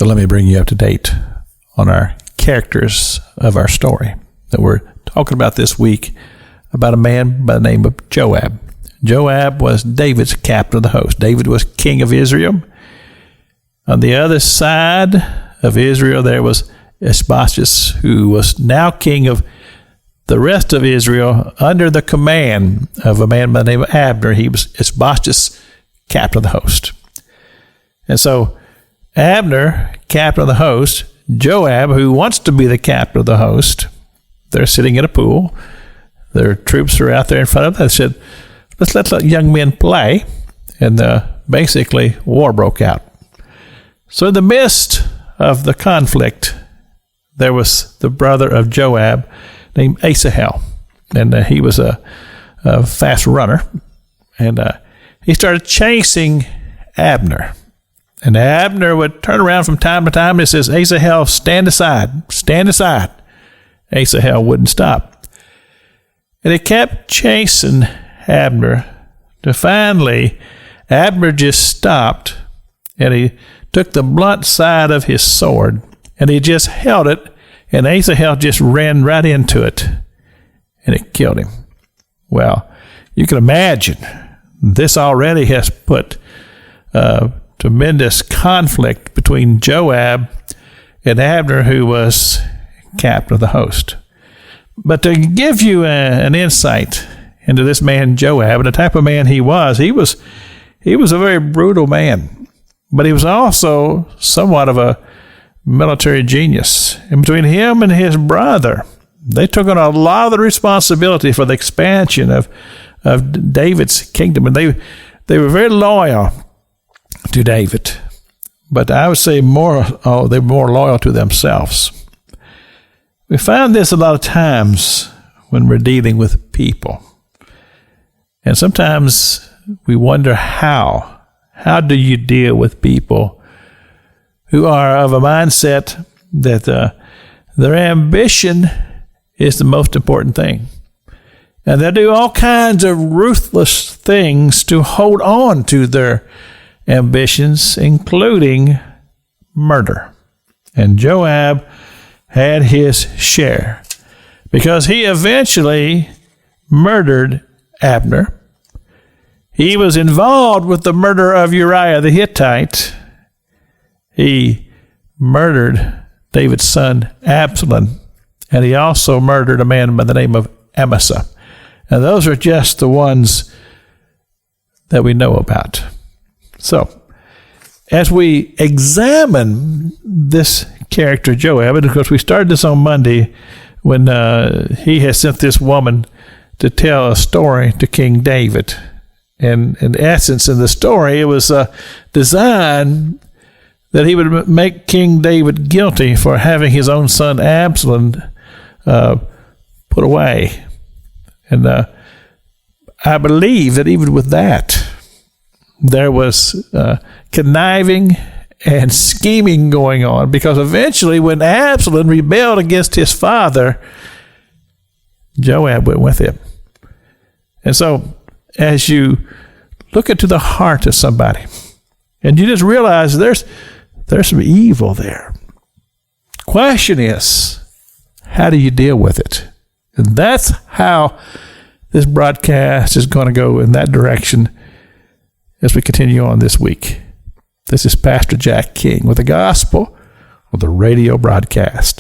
So let me bring you up to date on our characters of our story that we're talking about this week, about a man by the name of Joab. Joab was David's captain of the host. David was king of Israel. On the other side of Israel, there was Ishbosheth, who was now king of the rest of Israel under the command of a man by the name of Abner. He was Ishbosheth's captain of the host. And so Abner, captain of the host, Joab, who wants to be the captain of the host, they're sitting in a pool. Their troops are out there in front of them. They said, let's let the young men play. And basically, war broke out. So in the midst of the conflict, there was the brother of Joab named Asahel. And he was a fast runner. And he started chasing Abner. And Abner would turn around from time to time and says, Asahel, stand aside, stand aside. Asahel wouldn't stop. And he kept chasing Abner. To finally, Abner just stopped, and he took the blunt side of his sword, and he just held it, and Asahel just ran right into it, and it killed him. Well, you can imagine, this already has put tremendous conflict between Joab and Abner, who was captain of the host. But to give you an insight into this man Joab and the type of man he was a very brutal man, but he was also somewhat of a military genius. And between him and his brother, they took on a lot of the responsibility for the expansion of David's kingdom, and they were very loyal to David, but I would say they were more loyal to themselves. We find this a lot of times when we're dealing with people, and sometimes we wonder how do you deal with people who are of a mindset that their ambition is the most important thing, and they do all kinds of ruthless things to hold on to their ambitions, including murder. And Joab had his share because he eventually murdered Abner. He was involved with the murder of Uriah the Hittite. He murdered David's son Absalom, and he also murdered a man by the name of Amasa. And those are just the ones that we know about. So, as we examine this character, Joab, and of course we started this on Monday when he had sent this woman to tell a story to King David. And in essence, in the story, it was designed that he would make King David guilty for having his own son Absalom put away. And I believe that even with that, there was conniving and scheming going on, because eventually when Absalom rebelled against his father, Joab went with him. And so as you look into the heart of somebody and you just realize there's some evil there, question is, how do you deal with it? And that's how this broadcast is going to go, in that direction, as we continue on this week. This is Pastor Jack King with the Gospel of the Radio Broadcast.